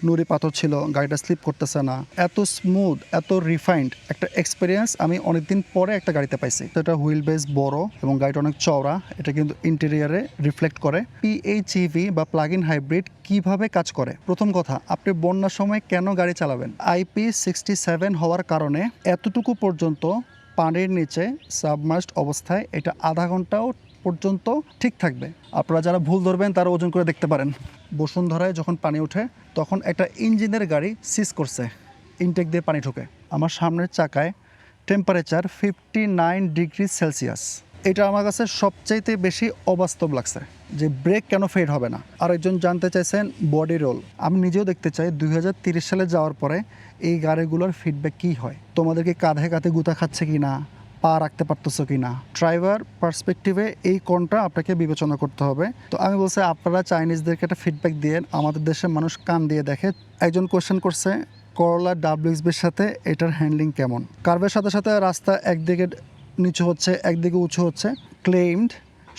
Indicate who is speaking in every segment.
Speaker 1: নুড়ি পাথর ছিল, গাড়িটা স্লিপ করতেছে না। এত স্মুথ, এত রিফাইন্ড একটা এক্সপিরিয়েন্স আমি অনেকদিন পরে একটা গাড়িতে পাইছি। এটা হুইল বেস বড় এবং গাড়িটা অনেক চওড়া। এটা কিন্তু ইন্টেরিয়ারে রিফ্লেক্ট করে। পিএইচইভি বা প্লাগ ইন হাইব্রিড কিভাবে কাজ করে? প্রথম কথা, আপনি বন্যার সময় কেন গাড়ি চালাবেন? IP67 হওয়ার কারণে এতটুকু পর্যন্ত পানির নিচে সাবমার্সড অবস্থায় এটা আধা ঘন্টাও পর্যন্ত ঠিক থাকবে। আপনারা যারা ভুল ধরবেন তারা ওজন করে দেখতে পারেন। বসুন্ধরায় যখন পানি ওঠে তখন একটা ইঞ্জিনের গাড়ি সিজ করছে, ইনটেক দিয়ে পানি ঢোকে। আমার সামনের চাকায় টেম্পারেচার 59 ডিগ্রি সেলসিয়াস। এটা আমার কাছে সবচাইতে বেশি অবাস্তব লাগছে যে ব্রেক কেন ফেড হবে না। আরেকজন জানতে চাইছেন বডি রোল। আমি নিজেও দেখতে চাই 2030 সালে যাওয়ার পরে এই গাড়িগুলোর ফিডব্যাক কী হয়। তোমাদেরকে কাঁধে কাঁধে গুঁতা খাচ্ছে কি না, পা রাখতে পারতেছো কি না। ড্রাইভার পার্সপেক্টিভে এই কোণটা আপনাকে বিবেচনা করতে হবে। তো আমি বলছি আপনারা চাইনিজদেরকে একটা ফিডব্যাক দিয়ে, আমাদের দেশের মানুষ কান দিয়ে দেখে। একজন কোয়েশ্চেন করছে করোলা WXBর সাথে এটার হ্যান্ডলিং কেমন। কার্ভের সাথে সাথে রাস্তা একদিকে নিচু হচ্ছে, একদিকে উঁচু হচ্ছে। ক্লেইমড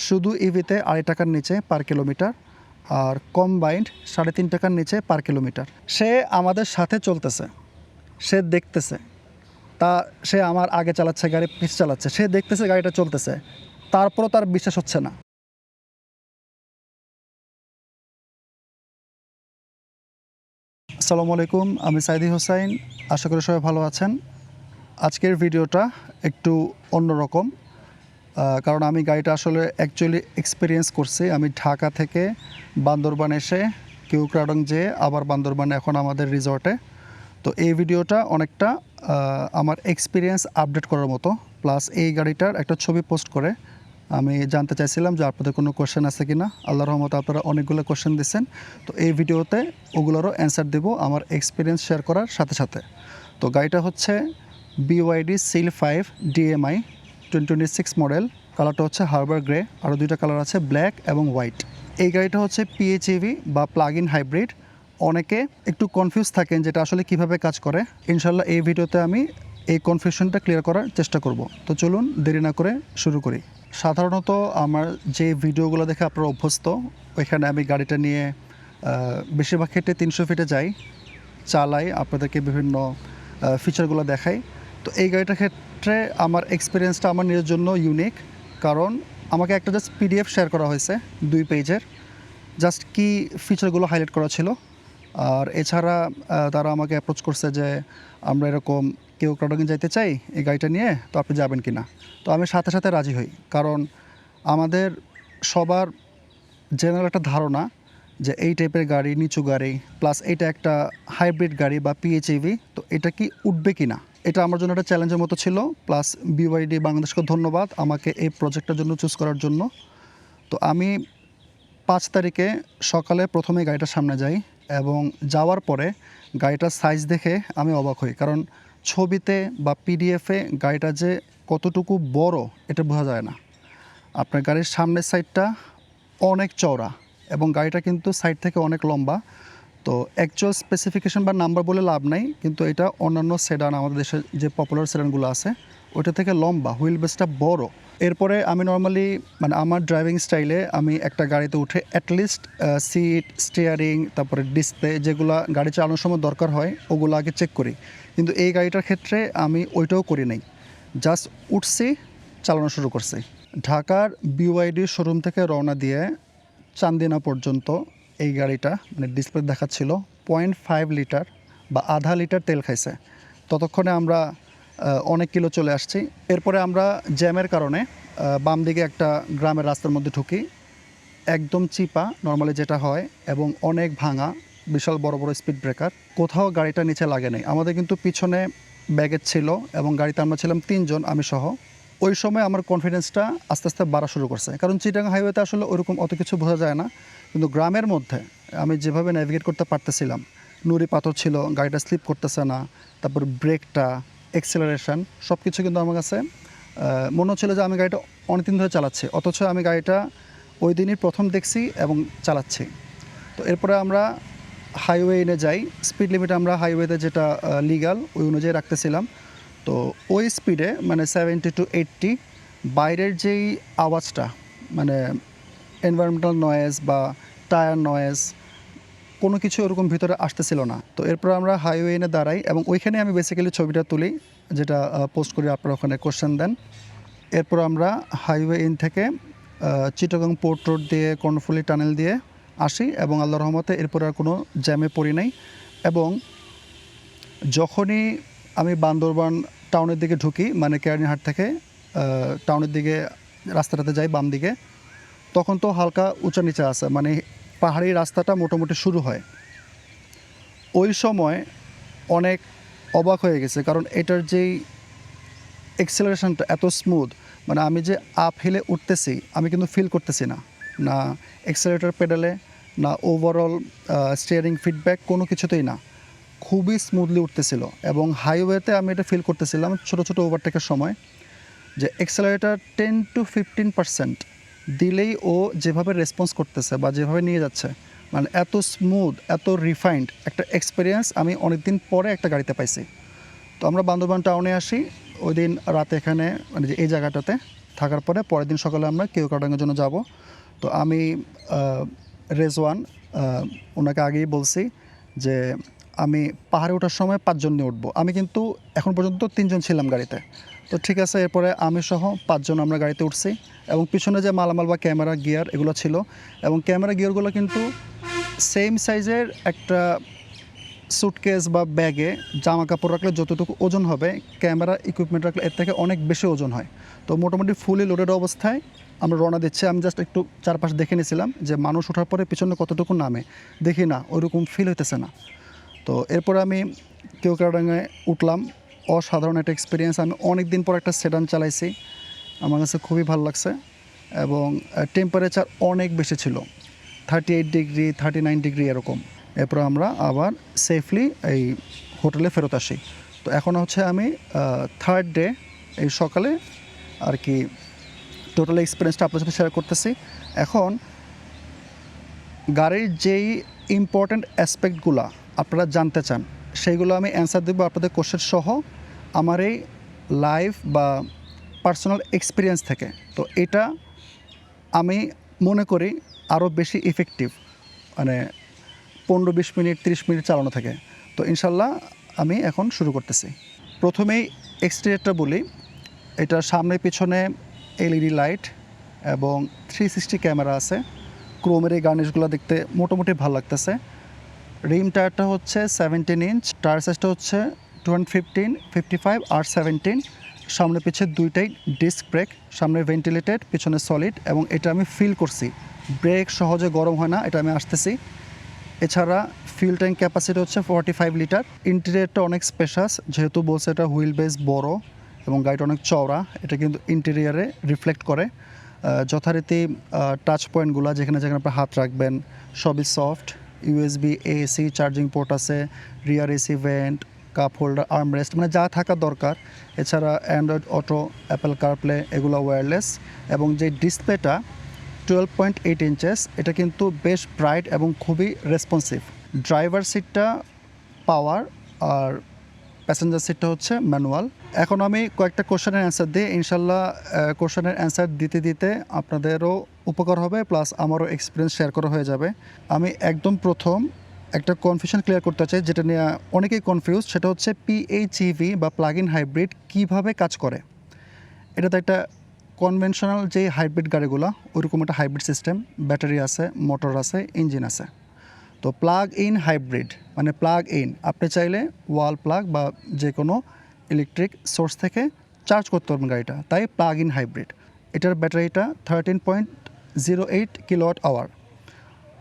Speaker 1: শুধু ইভিতে 2.5 টাকার নিচে পার কিলোমিটার, আর কম্বাইন্ড 3.5 টাকার নিচে পার কিলোমিটার। সে আমাদের সাথে চলতেছে, সে দেখতেছে, সে আমার আগে চালাচ্ছে, গাড়ি পিছ চালাচ্ছে, সে দেখতেছে গাড়িটা চলতেছে, তারপরও তার বিশ্বাস হচ্ছে না। আসসালামু আলাইকুম, আমি সাইদি হোসাইন। আশা করি সবাই ভালো আছেন। আজকের ভিডিওটা একটু অন্যরকম, কারণ আমি গাড়িটা আসলে অ্যাকচুয়ালি এক্সপিরিয়েন্স করছি। আমি ঢাকা থেকে বান্দরবান এসে কিউক্রাডং যেয়ে আবার বান্দরবানে এখন আমাদের রিসর্টে। তো এই ভিডিওটা অনেকটা আমার এক্সপিরিয়েন্স আপডেট করার মতো, প্লাস এই গাড়িটার একটা ছবি পোস্ট করে আমি জানতে চাইছিলাম যে আপনাদের কোনো কোয়েশ্চেন আছে কি না। আল্লাহর রহমতে আপনারা অনেকগুলো কোয়েশ্চেন দিচ্ছেন। তো এই ভিডিওতে ওগুলোরও অ্যান্সার দেব আমার এক্সপিরিয়েন্স শেয়ার করার সাথে সাথে। তো গাড়িটা হচ্ছে BYD Seal 5 DMI 2026 মডেল। কালারটা হচ্ছে হারবার গ্রে, আরও দুইটা কালার আছে, ব্ল্যাক এবং হোয়াইট। এই গাড়িটা হচ্ছে PHEV বা প্লাগ ইন হাইব্রিড। অনেকে একটু কনফিউজ থাকেন যেটা আসলে কিভাবে কাজ করে। ইনশাল্লাহ এই ভিডিওতে আমি এই কনফিউশনটা ক্লিয়ার করার চেষ্টা করব। তো চলুন দেরি না করে শুরু করি। সাধারণত আমার যে ভিডিওগুলো দেখে আপনারা অভ্যস্ত, ওইখানে আমি গাড়িটা নিয়ে বেশিরভাগ ক্ষেত্রে 300 ফিটে যাই, চালাই, আপনাদেরকে বিভিন্ন ফিচারগুলো দেখাই। তো এই গাড়িটার ক্ষেত্রে আমার এক্সপিরিয়েন্সটা আমার নিজের জন্য ইউনিক, কারণ আমাকে একটা জাস্ট PDF শেয়ার করা হয়েছে 2 পেজের, জাস্ট কি ফিচারগুলো হাইলাইট করা ছিল। আর এছাড়া তারা আমাকে অ্যাপ্রোচ করছে যে আমরা এরকম কিউক্রাডং যাইতে চাই এই গাড়িটা নিয়ে, তো আপনি যাবেন কি না। তো আমি সাথে সাথে রাজি হই, কারণ আমাদের সবার জেনারেল একটা ধারণা যে এই টাইপের গাড়ি নিচু গাড়ি, প্লাস এটা একটা হাইব্রিড গাড়ি বা PHEV, তো এটা কি উঠবে কি না, এটা আমার জন্য একটা চ্যালেঞ্জের মতো ছিল। প্লাস BYD বাংলাদেশকে ধন্যবাদ আমাকে এই প্রজেক্টটার জন্য চুজ করার জন্য। তো আমি 5 তারিখে সকালে প্রথমে গাড়িটার সামনে যাই, এবং যাওয়ার পরে গাড়িটার সাইজ দেখে আমি অবাক হই, কারণ ছবিতে বা PDF-এ গাড়িটা যে কতটুকু বড় এটা বোঝা যায় না। আপনার গাড়ির সামনের সাইডটা অনেক চওড়া এবং গাড়িটা কিন্তু সাইড থেকে অনেক লম্বা। তো অ্যাকচুয়াল স্পেসিফিকেশন বা নাম্বার বলে লাভ নাই, কিন্তু এটা অন্যান্য সেডান, আমাদের দেশে যে পপুলার সেডানগুলো আছে ওইটা থেকে লম্বা, হুইল বেসটা বড়। এরপরে আমি নর্মালি মানে আমার ড্রাইভিং স্টাইলে আমি একটা গাড়িতে উঠে অ্যাটলিস্ট সিট, স্টিয়ারিং, তারপরে ডিসপ্লে, যেগুলো গাড়ি চালানোর সময় দরকার হয় ওগুলো আগে চেক করি। কিন্তু এই গাড়িটার ক্ষেত্রে আমি ওইটাও করি নাই, জাস্ট উঠছি, চালানো শুরু করছি। ঢাকার BYD শোরুম থেকে রওনা দিয়ে চান্দিনা পর্যন্ত এই গাড়িটা মানে ডিসপ্লে দেখাচ্ছিল 0.5 লিটার বা আধা লিটার তেল খাইছে। ততক্ষণে আমরা অনেক কিলো চলে আসছি। এরপরে আমরা জ্যামের কারণে বাম দিকে একটা গ্রামের রাস্তার মধ্যে ঢুকি, একদম চিপা নর্মালি যেটা হয়, এবং অনেক ভাঙা, বিশাল বড় বড় স্পিড ব্রেকার। কোথাও গাড়িটা নিচে লাগে নাই। আমাদের কিন্তু পিছনে ব্যাগেজ ছিল এবং গাড়িতে আমরা ছিলাম 3 জন, আমি সহ। ওই সময় আমার কনফিডেন্সটা আস্তে আস্তে বাড়া শুরু করছে, কারণ চিটাগাং হাইওয়েতে আসলে ওরকম অত কিছু বোঝা যায় না, কিন্তু গ্রামের মধ্যে আমি যেভাবে ন্যাভিগেট করতে পারতেছিলাম, নুড়ি পাথর ছিল, গাড়িটা স্লিপ করতেছে না, তারপর ব্রেকটা, এক্সেলারেশন, সব কিছু কিন্তু আমার কাছে মনে হচ্ছিলো যে আমি গাড়িটা অনেক দিন ধরে চালাচ্ছি, অথচ আমি গাড়িটা ওই দিনই প্রথম দেখছি এবং চালাচ্ছি। তো এরপরে আমরা হাইওয়ে এনে যাই। স্পিড লিমিট আমরা হাইওয়েতে যেটা লিগাল ওই অনুযায়ী রাখতেছিলাম। তো ওই স্পিডে মানে 70 to 80, বাইরের যেই আওয়াজটা মানে এনভায়রনমেন্টাল নয়েজ বা টায়ার নয়েজ, কোনো কিছু ওরকম ভিতরে আসতেছিল না। তো এরপর আমরা হাইওয়ে এনে দাঁড়াই এবং ওইখানে আমি বেসিক্যালি ছবিটা তুলি, যেটা পোস্ট করি, আপনারা ওখানে কোশ্চেন দেন। এরপর আমরা হাইওয়ে ইন থেকে চিটাগং পোর্ট রোড দিয়ে কর্ণফুলী টানেল দিয়ে আসি এবং আল্লাহর রহমতে এরপর আর কোনো জ্যামে পড়ি নাই। এবং যখনই আমি বান্দরবান টাউনের দিকে ঢুকি, মানে কেরানীহাট থেকে টাউনের দিকে রাস্তাটাতে যাই বাম দিকে, তখন তো হালকা উঁচা নিচা আছে, মানে পাহাড়ি রাস্তাটা মোটামুটি শুরু হয়। ওই সময় অনেক অবাক হয়ে গেছে, কারণ এটার যেই এক্সেলারেশনটা এত স্মুথ, মানে আমি যে আপ হিলে উঠতেছি আমি কিন্তু ফিল করতেছি না, না এক্সেলারেটর পেডালে, না ওভারঅল স্টিয়ারিং ফিডব্যাক, কোনো কিছুতেই না, খুবই স্মুথলি উঠতেছিল। এবং হাইওয়েতে আমি এটা ফিল করতেছিলাম ছোটো ছোটো ওভারটেকের সময় যে এক্সেলারেটর 10-15% দিলেই ও যেভাবে রেসপন্স করতেছে বা যেভাবে নিয়ে যাচ্ছে, মানে এত স্মুথ, এত রিফাইন্ড একটা এক্সপিরিয়েন্স আমি অনেক দিন পরে একটা গাড়িতে পাইছি। তো আমরা বান্দরবান টাউনে আসি, ওই দিন রাতে এখানে মানে যে এই জায়গাটাতে থাকার পরে পরের দিন সকালে আমরা কেওক্রাডাঙ্গার জন্য যাব। তো আমি রেজওয়ান ওনাকে আগেই বলছি যে আমি পাহাড়ে ওঠার সময় 5 জন নিয়ে উঠবো। আমি কিন্তু এখন পর্যন্ত 3 জন ছিলাম গাড়িতে। তো ঠিক আছে, এরপরে আমি সহ 5 জন আমরা গাড়িতে উঠছি এবং পিছনে যে মালামাল বা ক্যামেরা গিয়ার এগুলো ছিল, এবং ক্যামেরা গিয়ারগুলো কিন্তু সেম সাইজের একটা সুটকেস বা ব্যাগে জামা কাপড় রাখলে যতটুকু ওজন হবে, ক্যামেরা ইকুইপমেন্ট রাখলে এর থেকে অনেক বেশি ওজন হয়। তো মোটামুটি ফুলি লোডেড অবস্থায় আমরা রওনা দিচ্ছি। আমি জাস্ট একটু চারপাশ দেখে নিয়েছিলাম যে মানুষ ওঠার পরে পিছনে কতটুকু নামে, দেখি না ওইরকম ফিল হইতেছে না। তো এরপরে আমি কেওক্রাডাঙ্গায় উঠলাম। অসাধারণ একটা এক্সপিরিয়েন্স। আমি অনেক দিন পর একটা সেডান চালাইছি, আমার কাছে খুবই ভালো লাগছে। এবং টেম্পারেচার অনেক বেশি ছিল, 38 ডিগ্রি 39 ডিগ্রি এরকম। এরপর আমরা আবার সেফলি এই হোটেলে ফেরত আসি। তো এখন হচ্ছে আমি থার্ড ডে এই সকালে আর কি টোটাল এক্সপিরিয়েন্সটা আপনার সাথে শেয়ার করতেছি। এখন গাড়ির যেই ইম্পর্ট্যান্ট অ্যাসপেক্টগুলো আপনারা জানতে চান সেইগুলো আমি অ্যান্সার দেবো আপনাদের কোশ্চেন সহ আমার এই লাইফ বা পার্সোনাল এক্সপিরিয়েন্স থেকে। তো এটা আমি মনে করি আরও বেশি ইফেক্টিভ, মানে 15-20 মিনিট 30 মিনিট চালানো থাকে। তো ইনশাল্লাহ আমি এখন শুরু করতেছি। প্রথমেই এক্সটেরিয়রটা বলি। এটা সামনে পিছনে এলইডি লাইট এবং 360 ক্যামেরা আছে। ক্রোমের এই গার্নিশগুলো দেখতে মোটামুটি ভালো লাগতেছে। রিম টায়ারটা হচ্ছে 17 ইঞ্চ, টায়ার সাইজটা হচ্ছে 215, 55 আর 17। সামনে পিছে দুইটাই ডিস্ক ব্রেক, সামনে ভেন্টিলেটেড পিছনে সলিড, এবং এটা আমি ফিল করছি ব্রেক সহজে গরম হয় না, এটা আমি আসতেছি। এছাড়া ফিউল ট্যাঙ্ক ক্যাপাসিটি হচ্ছে 45 লিটার। ইন্টেরিয়রটা অনেক স্পেশাস, যেহেতু বলছে এটা হুইল বেস বড় এবং গাড়িটা অনেক চওড়া, এটা কিন্তু ইন্টেরিয়রে রিফ্লেক্ট করে। যথারীতি টাচ পয়েন্টগুলো যেখানে যেখানে আপনি হাত রাখবেন সবই soft. USB AC charging port আছে, rear AC vent, cup holder, armrest, মানে যা থাকা দরকার। এছাড়া অ্যান্ড্রয়েড অটো, অ্যাপেল কারপ্লে এগুলো ওয়্যারলেস। এবং যে ডিসপ্লেটা 12.8 ইঞ্চেস, এটা কিন্তু বেশ ব্রাইট এবং খুবই রেসপন্সিভ। ড্রাইভার সিটটা পাওয়ার আর প্যাসেঞ্জার সিটটা হচ্ছে ম্যানুয়াল। এখন আমি কয়েকটা কোশ্চেনের অ্যান্সার দিই, ইনশাল্লাহ কোশ্চেনের অ্যান্সার দিতে দিতে আপনাদেরও উপকার হবে, প্লাস আমারও এক্সপিরিয়েন্স শেয়ার করা হয়ে যাবে। আমি একদম প্রথম একটা কনফিউশন ক্লিয়ার করতে চাই, যেটা নিয়ে অনেকেই কনফিউজ, সেটা হচ্ছে পিএইচইভি বা প্লাগ ইন হাইব্রিড কীভাবে কাজ করে। এটাতে একটা কনভেনশনাল যে হাইব্রিড গাড়িগুলো ওইরকম একটা হাইব্রিড সিস্টেম, ব্যাটারি আছে, মোটর আছে, ইঞ্জিন আছে। তো প্লাগ ইন হাইব্রিড মানে প্লাগ ইন, আপনি চাইলে ওয়াল প্লাগ বা যে কোনো ইলেকট্রিক সোর্স থেকে চার্জ করতে পারবেন গাড়িটা, তাই প্লাগ ইন হাইব্রিড। এটার ব্যাটারিটা 13.08 কিলোওয়াট আওয়ার।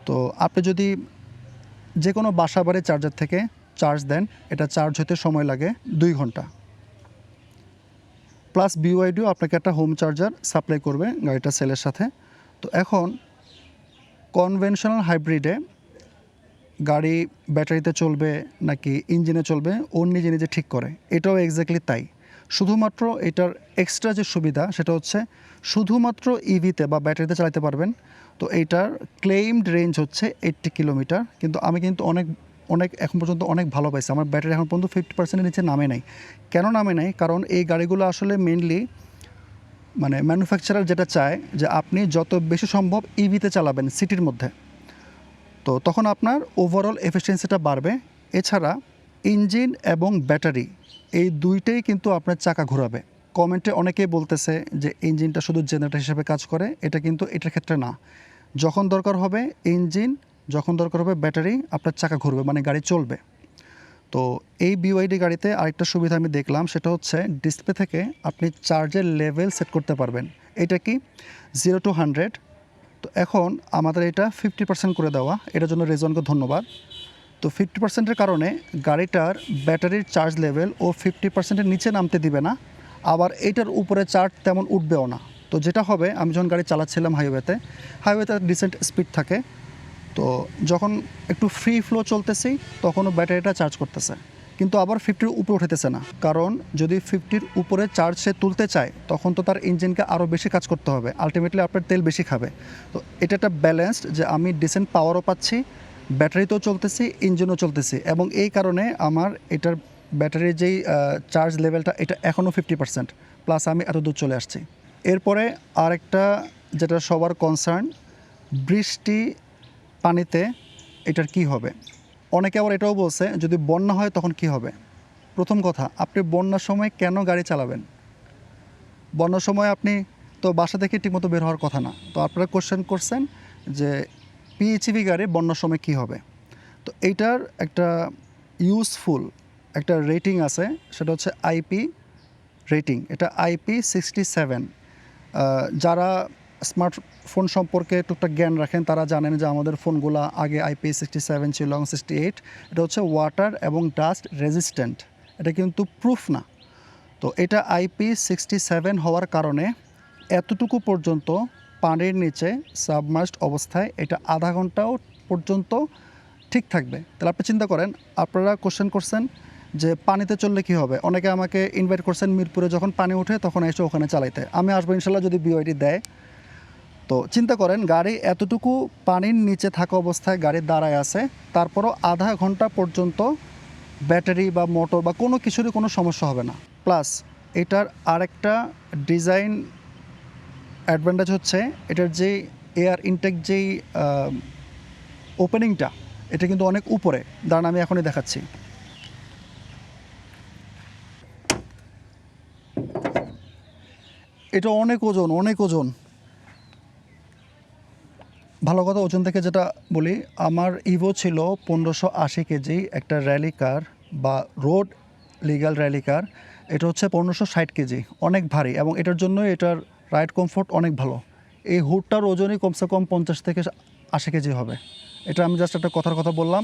Speaker 1: তো আপনি যদি যে কোনো বাসা বাড়ির চার্জার থেকে চার্জ দেন, এটা চার্জ হতে সময় লাগে 2 ঘন্টা। প্লাস বিওআইডিও আপনাকে একটা হোম চার্জার সাপ্লাই করবে গাড়িটা সেলের সাথে। তো এখন কনভেনশনাল হাইব্রিডে গাড়ি ব্যাটারিতে চলবে নাকি ইঞ্জিনে চলবে ওর নিজে নিজে ঠিক করে, এটাও এক্স্যাক্টলি তাই। শুধুমাত্র এটার এক্সট্রা যে সুবিধা সেটা হচ্ছে শুধুমাত্র ইভিতে বা ব্যাটারিতে চালাতে পারবেন। তো এইটার ক্লেইমড রেঞ্জ হচ্ছে 80 কিলোমিটার, কিন্তু আমি কিন্তু অনেক এখন পর্যন্ত অনেক ভালো পাইছি। আমার ব্যাটারি এখন পর্যন্ত 50%-এর নিচে নামে নাই। কেন নামে নাই? কারণ এই গাড়িগুলো আসলে মেনলি মানে ম্যানুফ্যাকচারার যেটা চায় যে আপনি যত বেশি সম্ভব ইভিতে চালাবেন সিটির মধ্যে। তো তখন আপনার ওভারঅল এফিসিয়েন্সিটা বাড়বে। এছাড়া ইঞ্জিন এবং ব্যাটারি এই দুইটাই কিন্তু আপনার চাকা ঘোরাবে। কমেন্টে অনেকেই বলতেছে যে ইঞ্জিনটা শুধু জেনারেটর হিসেবে কাজ করে, এটা কিন্তু এটার ক্ষেত্রে না। যখন দরকার হবে ইঞ্জিন, যখন দরকার হবে ব্যাটারি, আপনার চাকা ঘুরবে, মানে গাড়ি চলবে। তো এই BYD গাড়িতে আরেকটা সুবিধা আমি দেখলাম, সেটা হচ্ছে ডিসপ্লে থেকে আপনি চার্জের লেভেল সেট করতে পারবেন। এটা কি 0 to 100। তো এখন আমাদের এটা 50% করে দেওয়া, এটার জন্য রেজওয়ানকে ধন্যবাদ। তো 50%-এর কারণে গাড়িটার ব্যাটারির চার্জ লেভেল ও 50%-এর নিচে নামতে দিবে না, আবার এইটার উপরে চার্জ তেমন উঠবেও না। তো যেটা হবে, আমি যখন গাড়ি চালাচ্ছিলাম হাইওয়েতে ডিসেন্ট স্পিড থাকে, তো যখন একটু ফ্রি ফ্লো চলতেছি তখনও ব্যাটারিটা চার্জ করতেছে, কিন্তু আবার 50-র উপরে উঠেতেছে না। কারণ যদি 50-র উপরে চার্জ সে তুলতে চায় তখন তো তার ইঞ্জিনকে আরও বেশি কাজ করতে হবে, আলটিমেটলি আপনার তেল বেশি খাবে। তো এটা একটা ব্যালেন্সড, যে আমি ডিসেন্ট পাওয়ারও পাচ্ছি, ব্যাটারিতেও চলতেছি, ইঞ্জিনও চলতেছি, এবং এই কারণে আমার এটার ব্যাটারির যেই চার্জ লেভেলটা এটা এখনও 50%, প্লাস আমি এত দূর চলে আসছি। এরপরে আরেকটা যেটা সবার কনসার্ন, বৃষ্টি পানিতে এটার কি হবে। অনেকে আবার এটাও বলছে যদি বন্যা হয় তখন কি হবে। প্রথম কথা, আপনি বন্যার সময় কেন গাড়ি চালাবেন? বন্যার সময় আপনি তো বাসা থেকে ঠিকমতো বের হওয়ার কথা না। তো আপনারা কোশ্চেন করছেন যে PHEV গাড়ি বন্যার সময় কি হবে। তো এইটার একটা ইউজফুল একটা রেটিং আছে, সেটা হচ্ছে IP রেটিং। এটা IP67। যারা স্মার্টফোন সম্পর্কে টুকটাক জ্ঞান রাখেন তারা জানেন যে আমাদের ফোনগুলো আগে IP67 ছিল এবং 68। এটা হচ্ছে ওয়াটার এবং ডাস্ট রেজিস্ট্যান্ট, এটা কিন্তু প্রুফ না। তো এটা IP67 হওয়ার কারণে এতটুকু পর্যন্ত পানির নিচে সাবমার্জড অবস্থায় এটা আধা ঘন্টাও পর্যন্ত ঠিক থাকবে। তাহলে আপনি চিন্তা করেন, আপনারা কোশ্চেন করছেন যে পানিতে চললে কি হবে। অনেকে আমাকে ইনভাইট করছেন মিরপুরে যখন পানি ওঠে তখন এসে ওখানে চালাইতে, আমি আসবো ইনশাল্লাহ যদি BYD দেয়। তো চিন্তা করেন, গাড়ি এতটুকু পানির নিচে থাকা অবস্থায় গাড়ি দাঁড়ায় আছে, তারপরও আধা ঘন্টা পর্যন্ত ব্যাটারি বা মোটর বা কোনো কিছুরই কোনো সমস্যা হবে না। প্লাস এটার আরেকটা ডিজাইন অ্যাডভান্টেজ হচ্ছে এটার যে এয়ার ইনটেক যেই ওপেনিংটা, এটা কিন্তু অনেক উপরে। দাঁড়ান আমি এখনই দেখাচ্ছি। এটা অনেক ওজন, অনেক ওজন। ভালো কথা, ওজন থেকে যেটা বলি, আমার ইভো ছিল 1580 কেজি একটা র্যালি কার বা রোড লিগ্যাল র্যালি কার। এটা হচ্ছে 1560 কেজি, অনেক ভারী, এবং এটার জন্য এটার রাইড কমফোর্ট অনেক ভালো। এই হুডটার ওজনই কমসে কম 50 থেকে 80 কেজি হবে। এটা আমি জাস্ট একটা কথার কথা বললাম,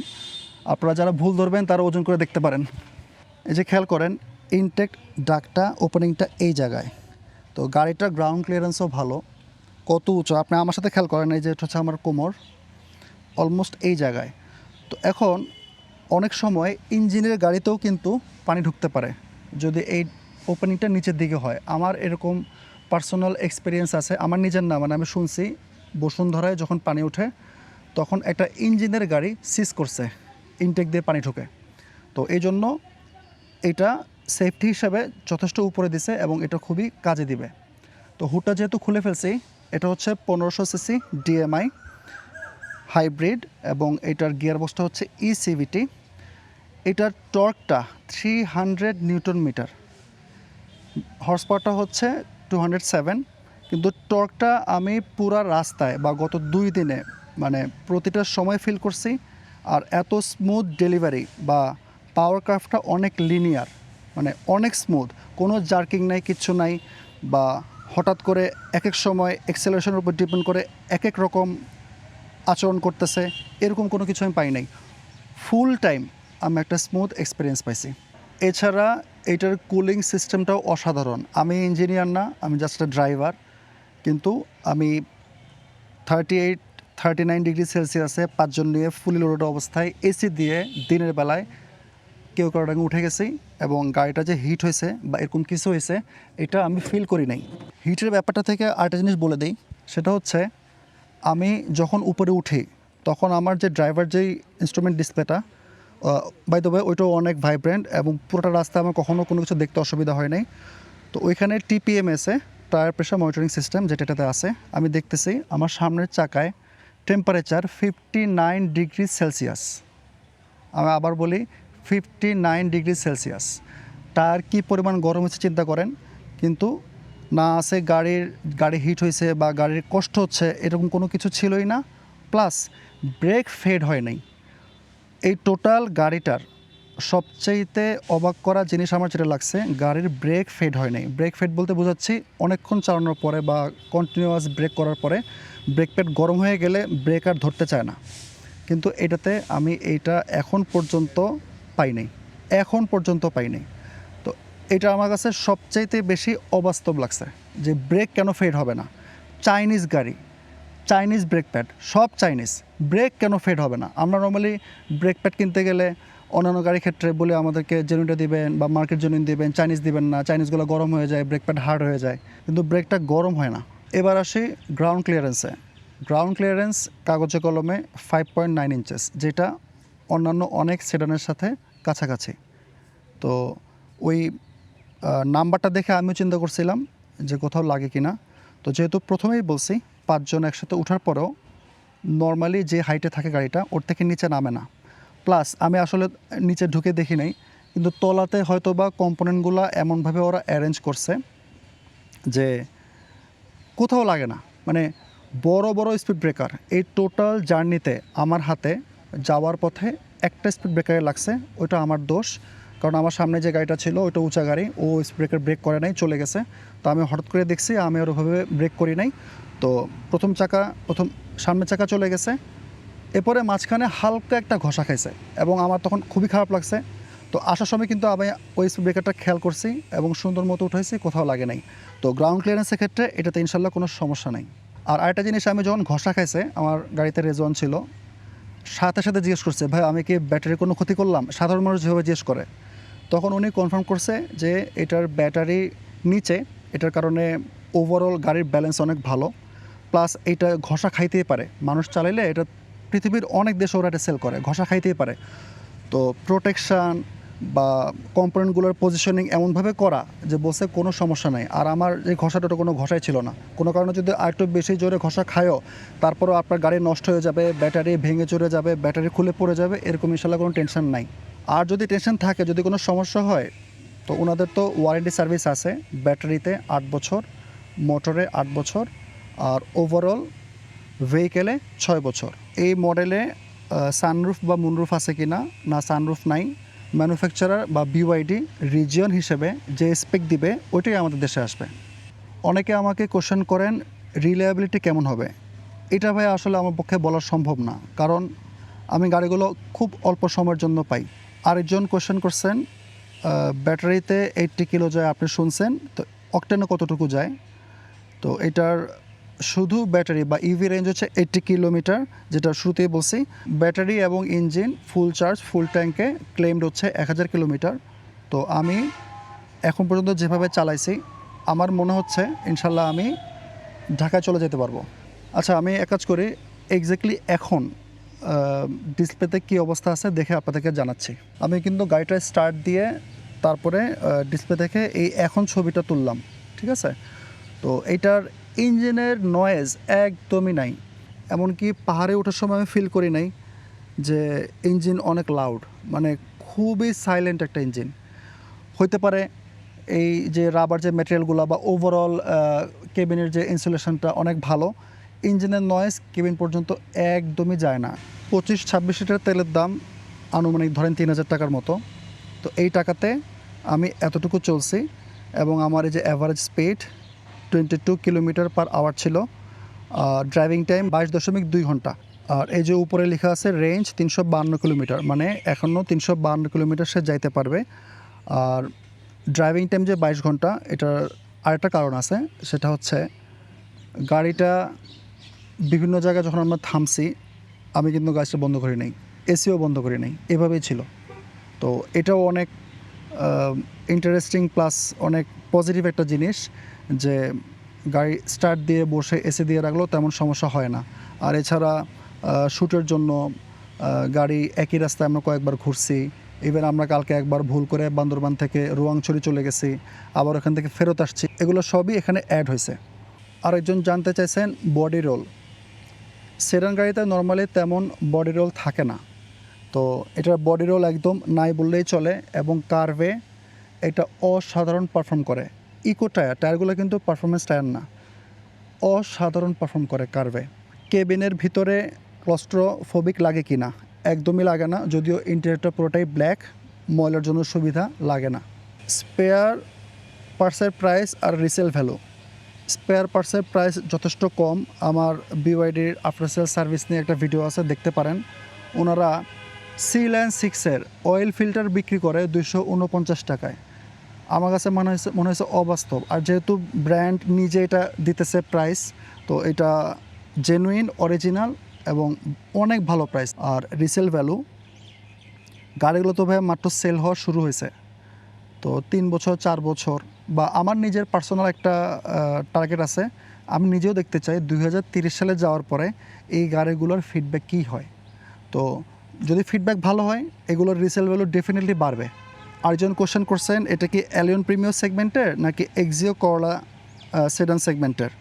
Speaker 1: আপনারা যারা ভুল ধরবেন তারা ওজন করে দেখতে পারেন। এই যে খেয়াল করেন, ইনটেক ডাকটা ওপেনিংটা এই জায়গায়। তো গাড়িটার গ্রাউন্ড ক্লিয়ারেন্সও ভালো। কত উঁচু আপনি আমার সাথে খেয়াল করেন, এই যে এটা হচ্ছে আমার কোমর, অলমোস্ট এই জায়গায়। তো এখন অনেক সময় ইঞ্জিনের গাড়িতেও কিন্তু পানি ঢুকতে পারে যদি এই ওপেনিংটা নিচের দিকে হয়। আমার এরকম পার্সোনাল এক্সপিরিয়েন্স আছে, আমার নিজের না, মানে আমি শুনছি বসুন্ধরায় যখন পানি ওঠে তখন একটা ইঞ্জিনের গাড়ি সিজ করছে, ইনটেক দিয়ে পানি ঢুকে। তো এই জন্য এটা সেফটি হিসাবে যথেষ্ট উপরে দিছে এবং এটা খুবই কাজে দিবে। তো হুডটা যেহেতু খুলে ফেলছি, এটা হচ্ছে 1500 সিসি DMI হাইব্রিড, এবং এটার গিয়ার বক্সটা হচ্ছে ECVT। এটার টর্কটা 300 নিউটন মিটার, হর্স পাওয়ারটা হচ্ছে 207। কিন্তু টর্কটা আমি পুরা রাস্তায় বা গত 2 দিনে মানে প্রতিটা সময় ফিল করছি। আর এত স্মুথ ডেলিভারি বা পাওয়ার কার্ভটা অনেক লিনিয়ার, মানে অনেক স্মুথ, কোনো জার্কিং নাই, কিচ্ছু নাই, বা হঠাৎ করে এক এক সময় এক্সেলারেশনের উপর ডিপেন্ড করে এক এক রকম আচরণ করতেছে, এরকম কোনো কিছু আমি পাই নাই। ফুল টাইম আমি একটা স্মুথ এক্সপিরিয়েন্স পাইছি। এছাড়া এটার কুলিং সিস্টেমটাও অসাধারণ। আমি ইঞ্জিনিয়ার না, আমি জাস্ট একটা ড্রাইভার, কিন্তু আমি 38-39 ডিগ্রি সেলসিয়াসে 5 জন নিয়ে ফুলি লোডেড অবস্থায় এসি দিয়ে দিনের বেলায় কেউ কারো ডাঙে উঠে গেছি, এবং গাড়িটা যে হিট হয়েছে বা এরকম কিছু হয়েছে এটা আমি ফিল করি নাই। হিটের ব্যাপারটা থেকে আরেকটা জিনিস বলে দিই, সেটা হচ্ছে আমি যখন উপরে উঠি তখন আমার যে ড্রাইভার যেই ইনস্ট্রুমেন্ট ডিসপ্লেটা, বাই দ্য ওয়ে ওইটাও অনেক ভাইব্রেন্ট, এবং পুরোটা রাস্তা আমার কখনও কোনো কিছু দেখতে অসুবিধা হয় নাই। তো ওইখানে TPMS tyre pressure monitoring system যেটা এটাতে আছে, আমি দেখতেছি আমার সামনের চাকায় টেম্পারেচার 59 ডিগ্রি সেলসিয়াস। আমি আবার বলি 59 ডিগ্রি সেলসিয়াস। তার কি পরিমাণ গরম হচ্ছে চিন্তা করেন। কিন্তু না আছে গাড়ি হিট হয়েছে বা গাড়ির কষ্ট হচ্ছে, এরকম কোনো কিছু ছিলই না। প্লাস ব্রেক ফেড হয় নাই। এই টোটাল গাড়িটার সবচাইতে অবাক করা জিনিস আমার যেটা লাগছে, গাড়ির ব্রেক ফেড হয় নাই। ব্রেক ফেড বলতে বোঝাচ্ছি অনেকক্ষণ চালানোর পরে বা কন্টিনিউয়াস ব্রেক করার পরে ব্রেক প্যাড গরম হয়ে গেলে ব্রেক আর ধরতে চায় না। কিন্তু এটাতে আমি এইটা এখন পর্যন্ত পাই নাই। তো এটা আমার কাছে সবচাইতে বেশি অবাস্তব লাগছে যে ব্রেক কেন ফেড হবে না। চাইনিজ গাড়ি, চাইনিজ ব্রেক প্যাড, সব চাইনিজ, ব্রেক কেন ফেড হবে না? আমরা নর্মালি ব্রেক প্যাড কিনতে গেলে অন্যান্য গাড়ির ক্ষেত্রে বলে আমাদেরকে জেনুইনটা দিবেন বা মার্কেট জেনুইন দিবেন, চাইনিজ দিবেন না, চাইনিজগুলো গরম হয়ে যায়, ব্রেক প্যাড হার্ড হয়ে যায়, কিন্তু ব্রেকটা গরম হয় না। এবার আসি গ্রাউন্ড ক্লিয়ারেন্সে। গ্রাউন্ড ক্লিয়ারেন্স কাগজে কলমে 5.9 ইঞ্চেস, যেটা অন্যান্য অনেক সেডানের সাথে কাছাকাছি। তো ওই নাম্বারটা দেখে আমিও চিন্তা করছিলাম যে কোথাও লাগে কি না। তো যেহেতু প্রথমেই বলছি 5 জন একসাথে ওঠার পরেও নর্মালি যে হাইটে থাকে গাড়িটা ওর থেকে নিচে নামে না। প্লাস আমি আসলে নিচে ঢুকে দেখি নাই, কিন্তু তলাতে হয়তো বা কম্পোনেন্টগুলো এমনভাবে ওরা অ্যারেঞ্জ করছে যে কোথাও লাগে না। মানে বড় বড় স্পিড ব্রেকার এই টোটাল জার্নিতে আমার হাতে যাওয়ার পথে একটা স্পিড ব্রেকারে লাগছে, ওইটা আমার দোষ। কারণ আমার সামনে যে গাড়িটা ছিল ওইটা উঁচা গাড়ি, ও স্পিড ব্রেকার ব্রেক করে নাই, চলে গেছে। তো আমি হঠাৎ করে দেখছি, আমি আর ওভাবে ব্রেক করি নাই। তো প্রথম সামনের চাকা চলে গেছে, এরপরে মাঝখানে হালকা একটা ঘষা খাইছে এবং আমার তখন খুবই খারাপ লাগছে। তো আসার সময় কিন্তু আমি ওই স্পিড ব্রেকারটা খেয়াল করছি এবং সুন্দর মতো উঠাইছি, কোথাও লাগে নাই। তো গ্রাউন্ড ক্লিয়ারেন্সের ক্ষেত্রে এটাতে ইনশাল্লাহ কোনো সমস্যা নেই। আর আরেকটা জিনিস, আমি যখন ঘষা খাইছে, আমার গাড়িতে রেজওয়ান ছিল, সাথে সাথে জিজ্ঞেস করছে, ভাই আমি কি ব্যাটারির কোনো ক্ষতি করলাম? সাধারণ মানুষ যেভাবে জিজ্ঞেস করে, তখন উনি কনফার্ম করছে যে এটার ব্যাটারি নিচে, এটার কারণে ওভারঅল গাড়ির ব্যালেন্স অনেক ভালো। প্লাস এটা ঘষা খাইতেই পারে, মানুষ চালাইলে এটা পৃথিবীর অনেক দেশে ওরা এটা সেল করে, ঘষা খাইতেই পারে। তো প্রোটেকশান বা কম্পোনেন্টগুলোর পজিশনিং এমনভাবে করা যে বসে কোনো সমস্যা নেই। আর আমার এই ঘষাটা কোনো ঘষাই ছিল না। কোনো কারণে যদি আরেকটু বেশি জোরে ঘষা খায়ও, তারপরেও আপনার গাড়ি নষ্ট হয়ে যাবে, ব্যাটারি ভেঙে চড়ে যাবে, ব্যাটারি খুলে পড়ে যাবে, এরকম ইনশাল্লাহ কোনো টেনশন নাই। আর যদি টেনশন থাকে, যদি কোনো সমস্যা হয়, তো ওনাদের তো ওয়ারেন্টি সার্ভিস আছে। ব্যাটারিতে 8 বছর, মোটরে 8 বছর, আর ওভারঅল ভেহিকেলে 6 বছর। এই মডেলে সানরুফ বা মুনরুফ আছে কি না, না সানরুফ নাই। ম্যানুফ্যাকচারার বা বিওয়াইডি রিজিয়ন হিসেবে যে স্পেক দিবে ওইটাই আমাদের দেশে আসবে। অনেকে আমাকে কোশ্চেন করেন রিলায়েবিলিটি কেমন হবে। এটা ভাই আসলে আমার পক্ষে বলা সম্ভব না, কারণ আমি গাড়িগুলো খুব অল্প সময়ের জন্য পাই। আরেকজন কোশ্চেন করছেন ব্যাটারিতে 80 কিলো যায়, আপনি শুনছেন, তো অকটেনে কতটুকু যায়? তো এটার শুধু ব্যাটারি বা ইভি রেঞ্জ হচ্ছে 80 কিলোমিটার, যেটা শুরুতেই বলছি। ব্যাটারি এবং ইঞ্জিন ফুল চার্জ ফুল ট্যাঙ্কে ক্লেমড হচ্ছে 1000 কিলোমিটার। তো আমি এখন পর্যন্ত যেভাবে চালাইছি, আমার মনে হচ্ছে ইনশাল্লাহ আমি ঢাকায় চলে যেতে পারবো। আচ্ছা, আমি এক কাজ করি, এক্স্যাক্টলি এখন ডিসপ্লেতে কী অবস্থা আছে দেখে আপনাদেরকে জানাচ্ছি। আমি কিন্তু গাড়িটা স্টার্ট দিয়ে তারপরে ডিসপ্লে থেকে এই এখন ছবিটা তুললাম, ঠিক আছে? তো এইটার ইঞ্জিনের নয়েজ একদমই নাই। এমনকি পাহাড়ে ওঠার সময় আমি ফিল করি নাই যে ইঞ্জিন অনেক লাউড, মানে খুবই সাইলেন্ট একটা ইঞ্জিন। হইতে পারে এই যে রাবার যে ম্যাটেরিয়ালগুলো বা ওভারঅল কেবিনের যে ইনসুলেশনটা অনেক ভালো, ইঞ্জিনের নয়েজ কেবিন পর্যন্ত একদমই যায় না। 25-26 লিটার তেলের দাম আনুমানিক ধরেন 3000 টাকার মতো। তো এই টাকাতে আমি এতটুকু চলছি এবং আমার এই যে average speed 22 kilometre per hour ছিল। ড্রাইভিং টাইম 22.2 ঘন্টা। আর এই যে উপরে লেখা আছে রেঞ্জ 352 কিলোমিটার, মানে এখনও 352 কিলোমিটার সে যাইতে পারবে। আর ড্রাইভিং টাইম যে 22 ঘন্টা, এটার আরেকটা কারণ আছে, সেটা হচ্ছে গাড়িটা বিভিন্ন জায়গায় যখন আমরা থামছি, আমি কিন্তু গাড়িটা বন্ধ করি নাই, এসিও বন্ধ করি নাই, এভাবেই ছিল। তো এটাও অনেক ইন্টারেস্টিং প্লাস অনেক পজিটিভ একটা জিনিস যে গাড়ি স্টার্ট দিয়ে বসে এসি দিয়ে রাখলেও তেমন সমস্যা হয় না। আর এছাড়া শ্যুটের জন্য গাড়ি একই রাস্তায় আমরা কয়েকবার ঘুরছি। ইভেন আমরা কালকে একবার ভুল করে বান্দরবান থেকে রোয়াংছড়ি চলে গেছি, আবার ওখান থেকে ফেরত আসছি, এগুলো সবই এখানে অ্যাড হয়েছে। আরেকজন জানতে চাইছেন বডি রোল। সেডান গাড়িতে নর্মালি তেমন বডি রোল থাকে না, তো এটার বডি রোল একদম নাই বললেই চলে এবং কার্ভে এটা অসাধারণ পারফর্ম করে। ইকো টায়ারগুলো কিন্তু পারফরমেন্স টায়ার না, অসাধারণ পারফর্ম করে কার্ভে। কেবিনের ভিতরে ক্লস্ট্রোফোবিক লাগে কি না? একদমই লাগে না, যদিও ইন্টেরিয়রটা পুরোটাই ব্ল্যাক, ময়লার জন্য সুবিধা লাগে না। স্পেয়ার পার্টসের প্রাইস আর রিসেল ভ্যালু। স্পেয়ার পার্টসের প্রাইস যথেষ্ট কম। আমার বিওয়াইডির আফটার সেল সার্ভিস নিয়ে একটা ভিডিও আছে, দেখতে পারেন। ওনারা C-Line 6-এর অয়েল ফিল্টার বিক্রি করে 249 টাকায়। আমার কাছে মনে হয়েছে অবাস্তব। আর যেহেতু ব্র্যান্ড নিজে এটা দিতেছে প্রাইস, তো এটা জেনুইন অরিজিনাল এবং অনেক ভালো প্রাইস। আর রিসেল ভ্যালু, গাড়িগুলো তো ভাই মাত্র সেল হওয়া শুরু হয়েছে, তো 3 বছর 4 বছর বা আমার নিজের পার্সোনাল একটা টার্গেট আছে। আমি নিজেও দেখতে চাই 2030 সালে যাওয়ার পরে এই গাড়িগুলোর ফিডব্যাক কী হয়। তো যদি ফিডব্যাক ভালো হয়, এগুলোর রিসেল ভ্যালু ডেফিনেটলি বাড়বে। আরেকজন কোশ্চেন করছেন, এটা কি অ্যালিয়ন প্রিমিয়ার সেগমেন্টের নাকি এক্সিও করলা সেডান সেগমেন্টের?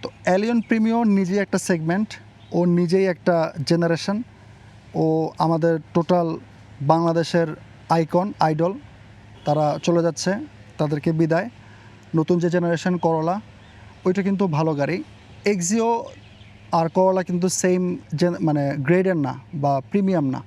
Speaker 1: তো অ্যালিয়ন প্রিমিয়ার নিজেই একটা সেগমেন্ট, ও নিজেই একটা জেনারেশন, ও আমাদের টোটাল বাংলাদেশের আইডল। তারা চলে যাচ্ছে, তাদেরকে বিদায়। নতুন যে জেনারেশন করলা, ওইটা কিন্তু ভালো গাড়ি। এক্সিও আর করলা কিন্তু সেম মানে গ্রেডের না বা প্রিমিয়াম না,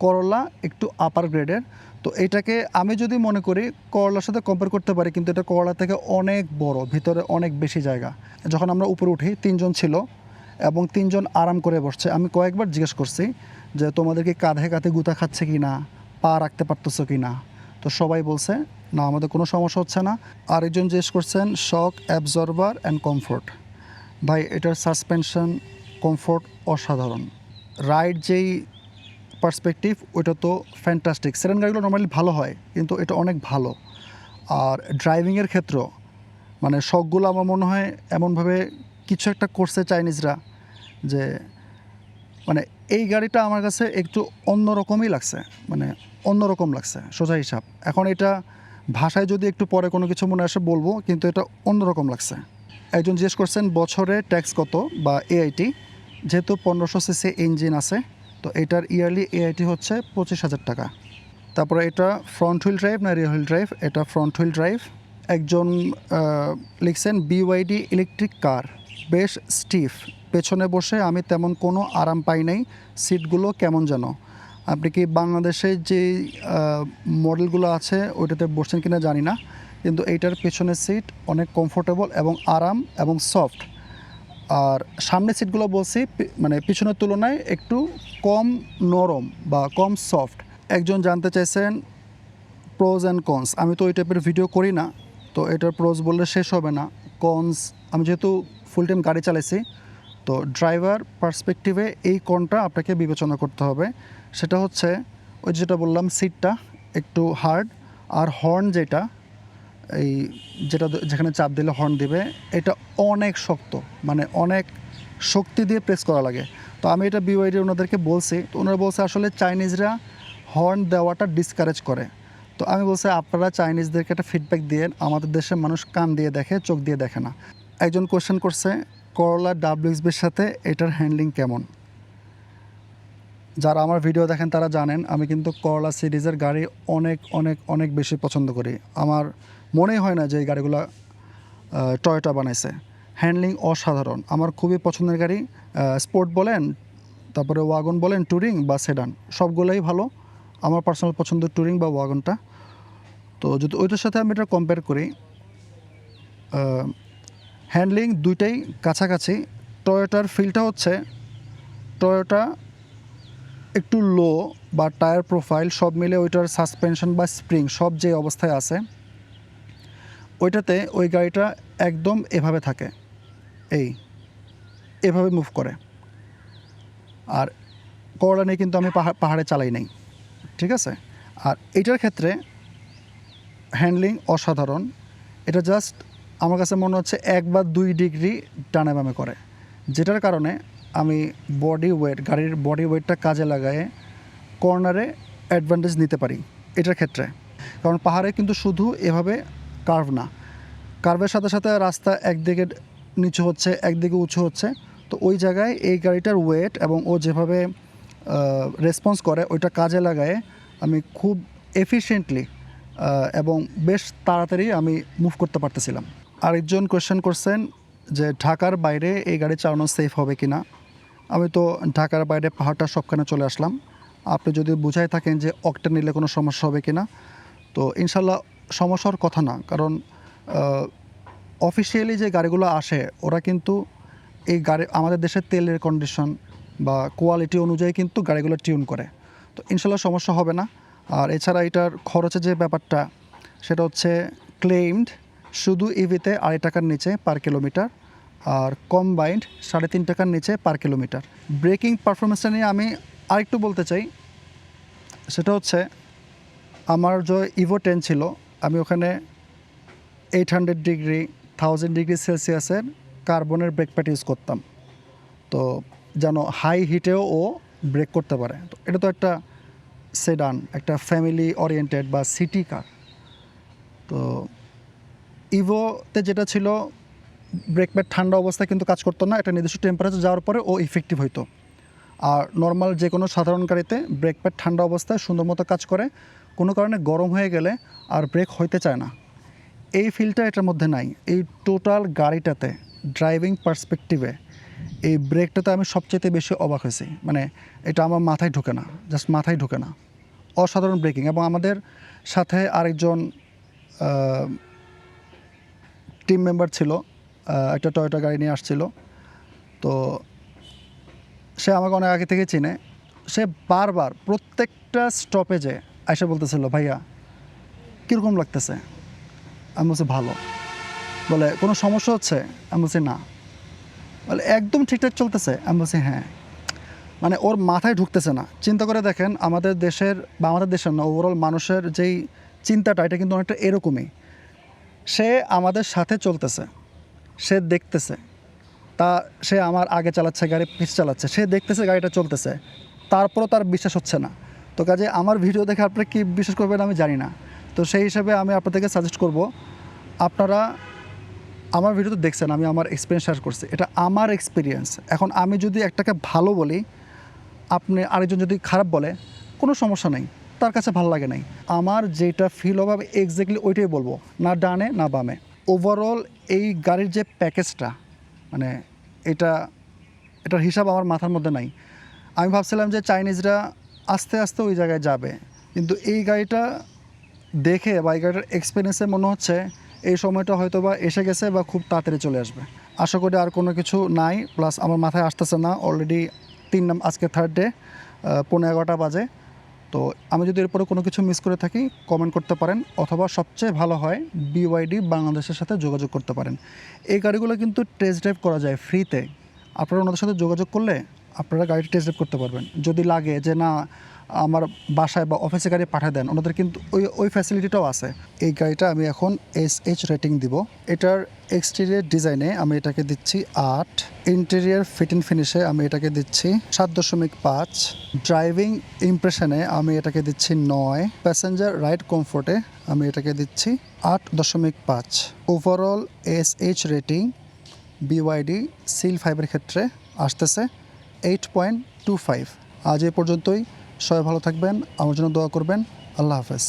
Speaker 1: করলা একটু আপার গ্রেডের। তো এইটাকে আমি যদি মনে করি করলার সাথে কম্পেয়ার করতে পারি, কিন্তু এটা করলা থেকে অনেক বড়, ভিতরে অনেক বেশি জায়গা। যখন আমরা উপরে উঠি 3 জন ছিল এবং 3 জন আরাম করে বসছে। আমি কয়েকবার জিজ্ঞেস করছি যে তোমাদেরকে কাঁধে কাঁধে গুতা খাচ্ছে কি না, পা রাখতে পারতেছো কি না? তো সবাই বলছে না, আমাদের কোনো সমস্যা হচ্ছে না। আরেকজন জিজ্ঞেস করছেন শক অ্যাবজর্বার অ্যান্ড কমফোর্ট। ভাই, এটার সাসপেনশন কমফোর্ট অসাধারণ। রাইড যেই পার্সপেক্টিভ, ওইটা তো ফ্যান্টাস্টিক। সেডান গাড়িগুলো নর্মালি ভালো হয়, কিন্তু এটা অনেক ভালো। আর ড্রাইভিংয়ের ক্ষেত্র, মানে শকগুলো আমার মনে হয় এমনভাবে কিছু একটা করছে চাইনিজরা, যে মানে এই গাড়িটা আমার কাছে একটু অন্যরকমই লাগছে, মানে অন্যরকম লাগছে সোজা হিসাব। এখন এটা ভাষায় যদি একটু পরে কোনো কিছু মনে আসে বলবো, কিন্তু এটা অন্যরকম লাগছে। একজন জিজ্ঞেস করছেন বছরে ট্যাক্স কত বা এআইটি। যেহেতু 1500 সিসি ইঞ্জিন আছে, তো এটার ইয়ারলি এআইটি হচ্ছে 25,000 টাকা। তারপরে এটা ফ্রন্ট হুইল ড্রাইভ না রিয়ার হুইল ড্রাইভ? এটা ফ্রন্ট হুইল ড্রাইভ। একজন লিখছেন বিওয়াইডি ইলেকট্রিক কার বেশ স্টিফ, পেছনে বসে আমি তেমন কোনো আরাম পাই নাই, সিটগুলো কেমন যেন। আপনি কি বাংলাদেশে যে মডেলগুলো আছে ওইটাতে বসছেন কিনা জানি না, কিন্তু এইটার পেছনের সিট অনেক কমফোর্টেবল এবং আরাম এবং সফট। আর সামনের সিটগুলো বলছি মানে পিছনের তুলনায় একটু কম নরম বা কম সফট। একজন জানতে চাইছেন প্রোজ অ্যান্ড কনস। আমি তো ওই টাইপের ভিডিও করি না, তো এটার প্রোজ বললে শেষ হবে না। কনস, আমি যেহেতু ফুল টাইম গাড়ি চালাইছি, তো ড্রাইভার পার্সপেক্টিভে এই কোনটা আপনাকে বিবেচনা করতে হবে। সেটা হচ্ছে ওই যেটা বললাম, সিটটা একটু হার্ড, আর হর্ন যেটা যেখানে চাপ দিলে হর্ন দিবে, এটা অনেক শক্ত, মানে অনেক শক্তি দিয়ে প্রেস করা লাগে। তো আমি এটা বিওয়াইডি ওনাদেরকে বলছি, তো ওনারা বলছে আসলে চাইনিজরা হর্ন দেওয়াটা ডিসকারেজ করে। তো আমি বলছি আপনারা চাইনিজদেরকে একটা ফিডব্যাক দিয়ে, আমাদের দেশের মানুষ কান দিয়ে দেখে, চোখ দিয়ে দেখে না। একজন কোয়েশ্চেন করছে করলা WXB-র সাথে এটার হ্যান্ডলিং কেমন। যারা আমার ভিডিও দেখেন তারা জানেন আমি কিন্তু করলা সিরিজের গাড়ি অনেক অনেক অনেক বেশি পছন্দ করি। আমার মনেই হয় না যে এই গাড়িগুলো টয়োটা বানাইছে। হ্যান্ডলিং অসাধারণ, আমার খুবই পছন্দের গাড়ি। স্পোর্ট বলেন, তারপরে ওয়াগন বলেন, ট্যুরিং বা সেডান, সবগুলোই ভালো। আমার পার্সোনাল পছন্দ ট্যুরিং বা ওয়াগনটা। তো যদি ওইটার সাথে আমি এটা কম্পেয়ার করি, হ্যান্ডলিং দুইটাই কাছাকাছি। টয়োটার ফিলটা হচ্ছে, টয়োটা একটু লো বা টায়ার প্রোফাইল সব মিলে ওইটার সাসপেনশন বা স্প্রিং সব যে অবস্থায় আছে, ওইটাতে ওই গাড়িটা একদম এভাবে থাকে, এভাবে মুভ করে। আর করলা নিয়ে কিন্তু আমি পাহাড়ে চালাই নাই, ঠিক আছে। আর এটার ক্ষেত্রে হ্যান্ডলিং অসাধারণ। এটা জাস্ট আমার কাছে মনে হচ্ছে 1 বা 2 ডিগ্রি ডানে বামে করে, যেটার কারণে আমি গাড়ির বডি ওয়েটটা কাজে লাগায়ে কর্নারে অ্যাডভান্টেজ নিতে পারি এটার ক্ষেত্রে। কারণ পাহাড়ে কিন্তু শুধু এভাবে কার্ভ না, কার্ভের সাথে সাথে রাস্তা একদিকে নিচু হচ্ছে, একদিকে উঁচু হচ্ছে, তো ওই জায়গায় এই গাড়িটার ওয়েট এবং ও যেভাবে রেসপন্স করে ওইটা কাজে লাগায় আমি খুব এফিশিয়েন্টলি এবং বেশ তাড়াতাড়ি আমি মুভ করতে পারতেছিলাম। আরেকজন কোয়েশ্চেন করছেন যে ঢাকার বাইরে এই গাড়ি চালানো সেফ হবে কি না। আমি তো ঢাকার বাইরে পাহাড়টা সবখানে চলে আসলাম। আপনি যদি বুঝাই থাকেন যে অকটেন নিলে কোনো সমস্যা হবে কি না, তো ইনশাল্লাহ সমস্যার কথা না। কারণ অফিসিয়ালি যে গাড়িগুলো আসে ওরা কিন্তু এই গাড়ি আমাদের দেশের তেলের কন্ডিশন বা কোয়ালিটি অনুযায়ী কিন্তু গাড়িগুলো টিউন করে, তো ইনশাল্লাহ সমস্যা হবে না। আর এছাড়া এটার খরচের যে ব্যাপারটা সেটা হচ্ছে ক্লেইমড শুধু ইভিতে 2.5 টাকার নিচে পার কিলোমিটার, আর কম্বাইন্ড 3.5 টাকার নিচে পার কিলোমিটার। ব্রেকিং পারফরমেন্সটা নিয়ে আমি আরেকটু বলতে চাই, সেটা হচ্ছে আমার যে ইভো 10 ছিল আমি ওখানে 800 ডিগ্রি 1000 ডিগ্রি সেলসিয়াসের কার্বনের ব্রেক প্যাড ইউজ করতাম, তো যেন হাই হিটেও ও ব্রেক করতে পারে। তো এটা তো একটা সেডান, একটা ফ্যামিলি ওরিয়েন্টেড বা সিটি কার। তো ইভোতে যেটা ছিল ব্রেক প্যাড ঠান্ডা অবস্থায় কিন্তু কাজ করতো না, একটা নির্দিষ্ট টেম্পারেচার যাওয়ার পরে ও ইফেক্টিভ হইতো। আর নর্মাল যে কোনো সাধারণ গাড়িতে ব্রেক প্যাড ঠান্ডা অবস্থায় সুন্দর মতো কাজ করে, কোনো কারণে গরম হয়ে গেলে আর ব্রেক হইতে চায় না। এই ফিলটা এটার মধ্যে নাই। এই টোটাল গাড়িটাতে ড্রাইভিং পার্সপেক্টিভে এই ব্রেকটাতে আমি সবচেয়ে বেশি অবাক হয়েছি। মানে এটা আমার মাথায় ঢোকে না, জাস্ট মাথায় ঢোকে না। অসাধারণ ব্রেকিং। এবং আমাদের সাথে আরেকজন টিম মেম্বার ছিল, একটা টয়োটা গাড়ি নিয়ে আসছিল। তো সে আমাকে অনেক আগে থেকে চিনে। সে বারবার প্রত্যেকটা স্টপেজে এসে বলতেছিল, ভাইয়া কীরকম লাগতেছে? আমি বলছি ভালো। বলে কোনো সমস্যা হচ্ছে? আমি বলছি না। বলে একদম ঠিকঠাক চলতেছে? আমি বলছি হ্যাঁ। মানে ওর মাথায় ঢুকতেছে না। চিন্তা করে দেখেন, আমাদের দেশের বা আমাদের দেশের না, ওভারঅল মানুষের যেই চিন্তাটা এটা কিন্তু অনেকটা এরকমই। সে আমাদের সাথে চলতেছে, সে দেখতেছে, সে আমার আগে চালাচ্ছে গাড়ি, পিছে চালাচ্ছে, সে দেখতেছে গাড়িটা চলতেছে, তারপরও তার বিশ্বাস হচ্ছে না। তো কাজে আমার ভিডিও দেখে আপনারা কী বিশ্বাস করবেন আমি জানি না। তো সেই হিসাবে আমি আপনাদেরকে সাজেস্ট করব, আপনারা আমার ভিডিও তো দেখছেন, আমি আমার এক্সপিরিয়েন্স শেয়ার করছি, এটা আমার এক্সপিরিয়েন্স। এখন আমি যদি একটাকে ভালো বলি, আপনি আরেকজন যদি খারাপ বলে, কোনো সমস্যা নেই, তার কাছে ভালো লাগে নাই। আমার যেটা ফিল হবে আমি এক্স্যাক্টলি ওইটাই বলবো, না ডানে না বামে। ওভারঅল এই গাড়ির যে প্যাকেজটা, মানে এটার হিসাব আমার মাথার মধ্যে নাই। আমি ভাবছিলাম যে চাইনিজরা আস্তে আস্তে ওই জায়গায় যাবে, কিন্তু এই গাড়িটা দেখে বা এই গাড়িটার এক্সপিরিয়েন্সে মনে হচ্ছে এই সময়টা হয়তো বা এসে গেছে বা খুব তাড়াতাড়ি চলে আসবে। আশা করি আর কোনো কিছু নাই, প্লাস আমার মাথায় আসতেছে না। অলরেডি আজকে 3rd ডে, 11:15 বাজে। তো আমি যদি এরপরে কোনো কিছু মিস করে থাকি কমেন্ট করতে পারেন, অথবা সবচেয়ে ভালো হয় বিওয়াইডি বাংলাদেশের সাথে যোগাযোগ করতে পারেন। এই গাড়িগুলো কিন্তু টেস্ট ড্রাইভ করা যায় ফ্রিতে। আপনারা ওনাদের সাথে যোগাযোগ করলে আপনারা গাড়িটি টেস্ট ড্রাইভ করতে পারবেন। যদি লাগে যে না আমার বাসায় বা অফিসে গাড়ি পাঠিয়ে দেন, ওনাদের কিন্তু ওই ফ্যাসিলিটিটাও আছে। এই গাড়িটা আমি এখন SH রেটিং দিব। এটার এক্সটেরিয়র ডিজাইনে আমি এটাকে দিচ্ছি 8, ইন্টেরিয়র ফিট অ্যান্ড ফিনিশে আমি এটাকে দিচ্ছি 7.5, ড্রাইভিং ইমপ্রেশনে আমি এটাকে দিচ্ছি 9, প্যাসেঞ্জার রাইড কমফোর্টে আমি এটাকে দিচ্ছি 8.5। Overall SH rating BYD Seal 5-এর ক্ষেত্রে আসতেছে 8.25। আজ এ পর্যন্তই। সবাই ভালো থাকবেন, আমার জন্য দোয়া করবেন। আল্লাহ হাফেজ।